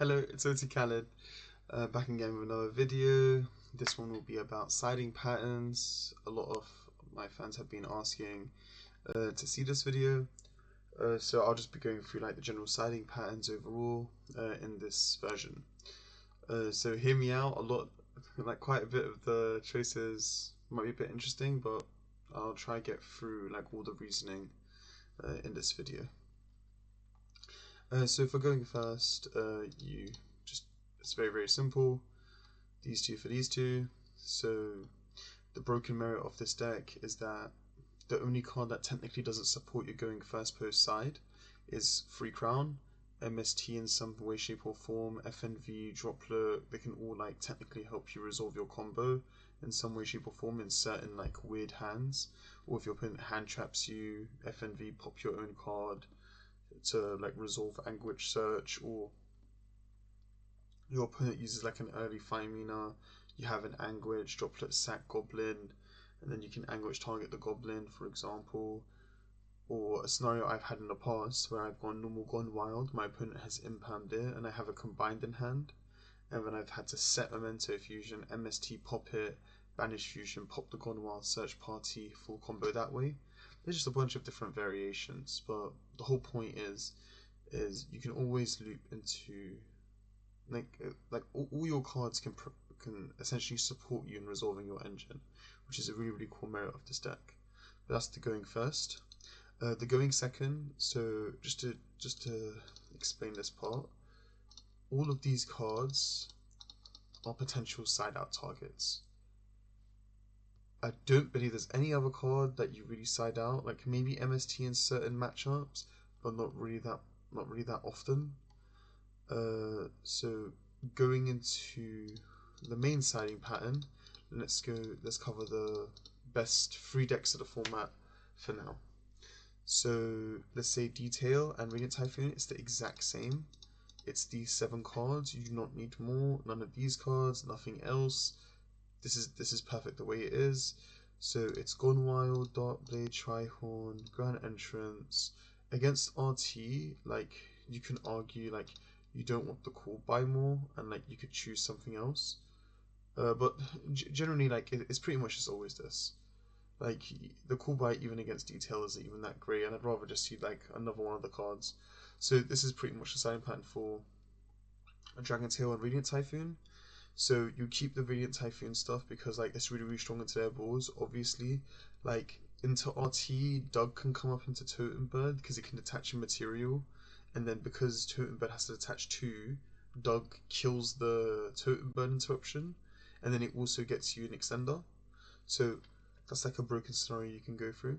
Hello, it's Oti Khaled, back again with another video. This one will be about siding patterns. A lot of my fans have been asking to see this video, so I'll just be going through like the general siding patterns overall in this version. So hear me out. Like quite a bit of the choices might be a bit interesting, but I'll try to get through like all the reasoning in this video. So for going first, it's very simple. These two for these two. So the broken merit of this deck is that the only card that technically doesn't support you going first post side is Free Crown, MST in some way, shape or form, FNV, Droplet. They can all like technically help you resolve your combo in some way, shape or form in certain like weird hands. Or if your opponent hand traps you, FNV, pop your own card to like resolve Vanquish Search, or your opponent uses like an early Fiendsmith, you have an Anguish, Droplet Sack Goblin, and then you can Anguish target the Goblin, for example. Or a scenario I've had in the past where I've gone normal, gone wild, my opponent has impermed it, and I have a combined in hand, and then I've had to set Memento Fusion, MST pop it, Banish Fusion, pop the Gone Wild, Search Party, full combo that way. There's just a bunch of different variations, but the whole point is you can always loop into like all your cards can essentially support you in resolving your engine, which is a really cool merit of this deck. But that's the going first. The going second. So just to explain this part, all of these cards are potential side out targets. I don't believe there's any other card that you really side out. Like maybe MST in certain matchups, but not really that often. So going into the main siding pattern, let's cover the best 3 decks of the format for now. So let's say Detail and Radiant Typhoon, it's the exact same. It's these 7 cards. You do not need more. None of these cards. Nothing else. This is perfect the way it is. So it's Gone Wild, Dark Blade, Trihorn, Grand Entrance. Against RT, like you can argue like you don't want the cool buy more, and like you could choose something else. But generally, like it's pretty much just always this. Like the cool buy even against Detail isn't even that great, and I'd rather just see like another one of the cards. So this is pretty much the siding pattern for a Dragon Tail and Radiant Typhoon. So you keep the Radiant Typhoon stuff because like it's really strong into their balls. Obviously, like into RT, Doug can come up into Totem Bird because it can detach a material, and then because Totem Bird has to attach 2, Doug kills the Totem Bird interruption, and then it also gets you an extender. So that's like a broken scenario you can go through.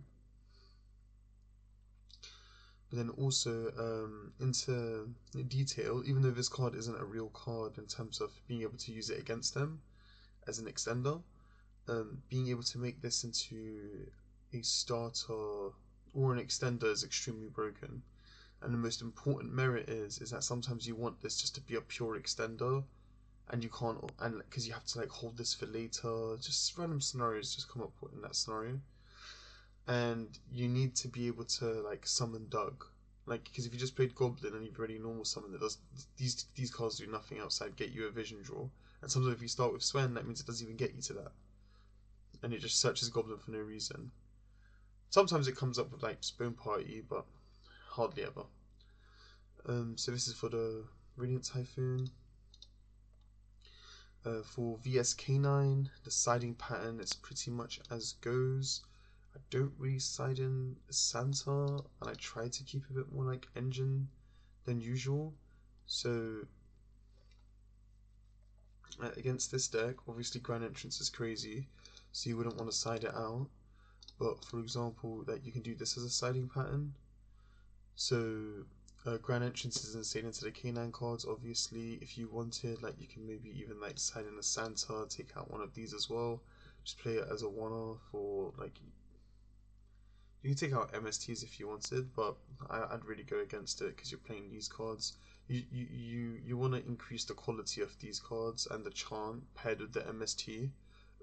But then also into Detail, even though this card isn't a real card in terms of being able to use it against them as an extender, being able to make this into a starter or an extender is extremely broken. And the most important merit is that sometimes you want this just to be a pure extender, and you can't, and because you have to like hold this for later. Just random scenarios just come up in that scenario, and you need to be able to like summon Doug. Like, because if you just played Goblin and you've already normal summoned, it does these cards do nothing outside get you a vision draw. And sometimes if you start with Sven, that means it doesn't even get you to that, and it just searches Goblin for no reason. Sometimes it comes up with like Spoon Party, but hardly ever. So this is for the Radiant Typhoon. For VSK9, the siding pattern is pretty much as goes. I don't really side in Santa, and I try to keep a bit more like engine than usual. So against this deck, obviously Grand Entrance is crazy, so you wouldn't want to side it out. But for example, that you can do this as a siding pattern. So Grand Entrance is insane into the K9 cards. Obviously, if you wanted, like you can maybe even like side in a Santa, take out one of these as well. Just play it as a one-off, or like you can take out MSTs if you wanted, but I'd really go against it because you're playing these cards. You want to increase the quality of these cards and the chant paired with the MST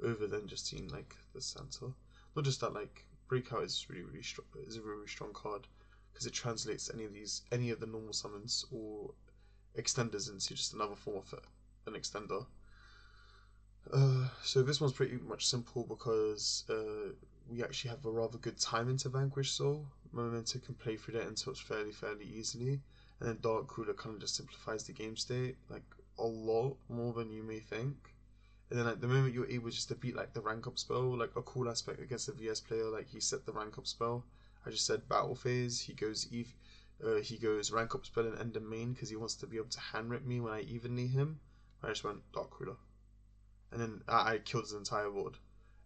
over than just seeing like the Santa. Not just that, like Breakout is really strong. Is a really strong card because it translates any of the normal summons or extenders into just another form of an extender. So this one's pretty much simple because we actually have a rather good time into Vanquish Soul. Memento can play through that until it's fairly easily, and then Dark Ruler kind of just simplifies the game state like a lot more than you may think. And then like the moment you're able just to beat like the rank up spell, like a cool aspect against a VS player, like he set the rank up spell. I just said battle phase. He goes rank up spell and end the main because he wants to be able to hand rip me when I evenly him. I just went Dark Ruler, and then I killed his entire board.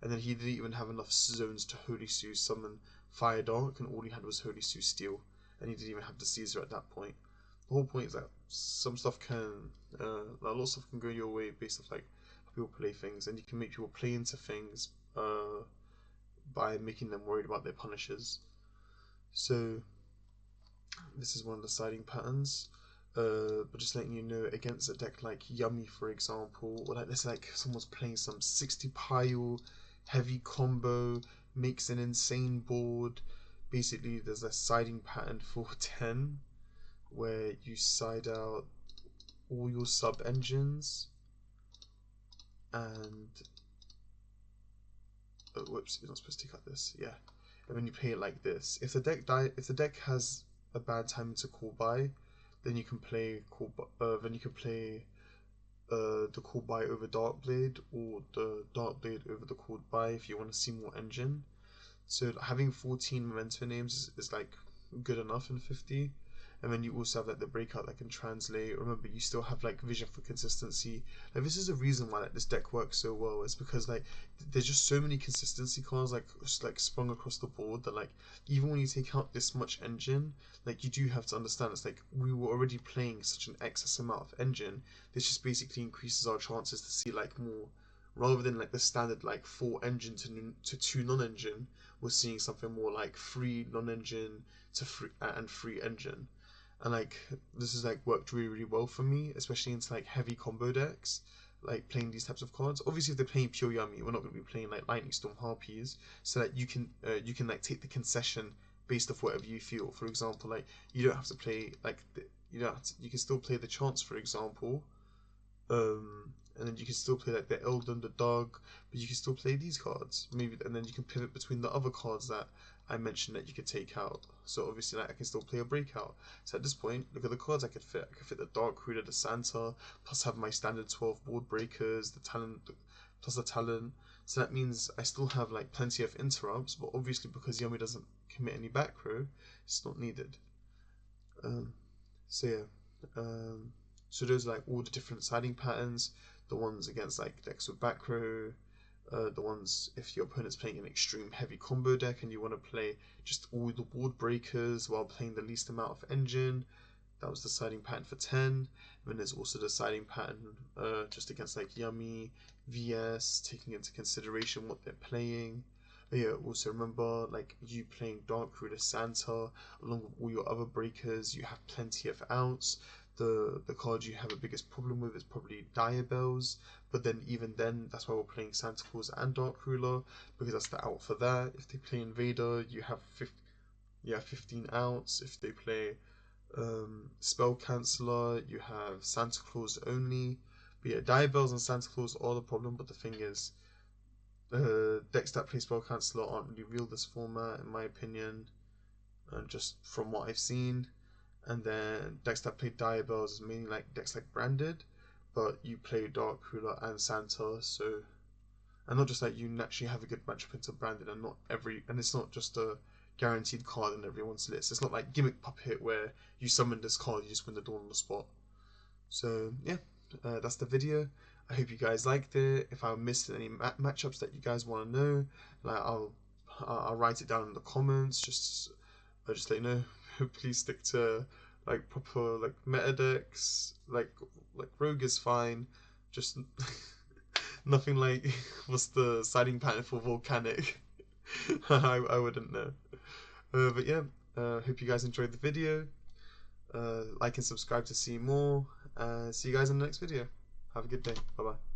And then he didn't even have enough zones to Holy Sue summon Fire Dark, and all he had was Holy Sue Steel, and he didn't even have the Caesar at that point. The whole point is that some stuff can, a lot of stuff can go your way based off like how people play things, and you can make people play into things by making them worried about their punishers. So this is one of the siding patterns. But just letting you know, against a deck like Yummy, for example, or like let's say like someone's playing some 60 pile heavy combo, makes an insane board. Basically, there's a siding pattern for 10 where you side out all your sub engines and whoops, you're not supposed to cut this. Yeah, and when you play it like this, if the deck has a bad time to call by, then you can play the called by over Darkblade, or the Darkblade over the called by if you want to see more engine. So having 14 memento names is like good enough in 50. And then you also have like the breakout that can translate. Remember, you still have like vision for consistency. Like this is a reason why like this deck works so well. It's because like there's just so many consistency cards like sprung across the board that like even when you take out this much engine, like you do have to understand it's like we were already playing such an excess amount of engine. This just basically increases our chances to see like more, rather than like the standard like 4 engine to 2 non-engine. We're seeing something more like 3 non-engine to 3 engine. And like this has like worked really well for me, especially into like heavy combo decks, like playing these types of cards. Obviously, if they're playing pure Yummy, we're not going to be playing like Lightning Storm Harpies, so that you can like take the concession based off whatever you feel. For example, like you don't have to play like you can still play the Chance, for example, and then you can still play like the Eldon, the Dog, but you can still play these cards maybe, and then you can pivot between the other cards that I mentioned that you could take out. So obviously like I can still play a breakout. So at this point, look at the cards I could fit. I could fit the Dark Ruler, the Santa, plus have my standard 12 board breakers, the talent, plus the talent. So that means I still have like plenty of interrupts, but obviously because Yummy doesn't commit any back row, it's not needed. So yeah, so those are like all the different siding patterns. The ones against like decks with back row, the ones if your opponent's playing an extreme heavy combo deck and you want to play just all the board breakers while playing the least amount of engine. That was the siding pattern for 10. And then there's also the siding pattern just against like Yummy, VS, taking into consideration what they're playing. But yeah, also remember like you playing Dark Ruler Santa along with all your other breakers, you have plenty of outs. The card you have the biggest problem with is probably Diabells, but then even then that's why we're playing Santa Claus and Dark Ruler, because that's the out for that. If they play Invader, you have 15 outs. If they play Spell Canceller, you have Santa Claus only. But yeah, Diabells and Santa Claus are the problem, but the thing is, decks that play Spell Canceller aren't really real this format, in my opinion, just from what I've seen. And then decks that play Diabells is mainly like decks like Branded, but you play Dark Ruler and Santa, so, and not just that, you naturally have a good matchup into Branded, and it's not just a guaranteed card in everyone's list. It's not like Gimmick Puppet where you summon this card, you just win the Dawn on the spot. So yeah, that's the video. I hope you guys liked it. If I missed any matchups that you guys want to know, like I'll write it down in the comments. Just let you know. Please stick to like proper like meta decks. Like Rogue is fine. Just nothing like what's the siding pattern for Volcanic. I wouldn't know. But yeah, hope you guys enjoyed the video. Like and subscribe to see more. See you guys in the next video. Have a good day. Bye bye.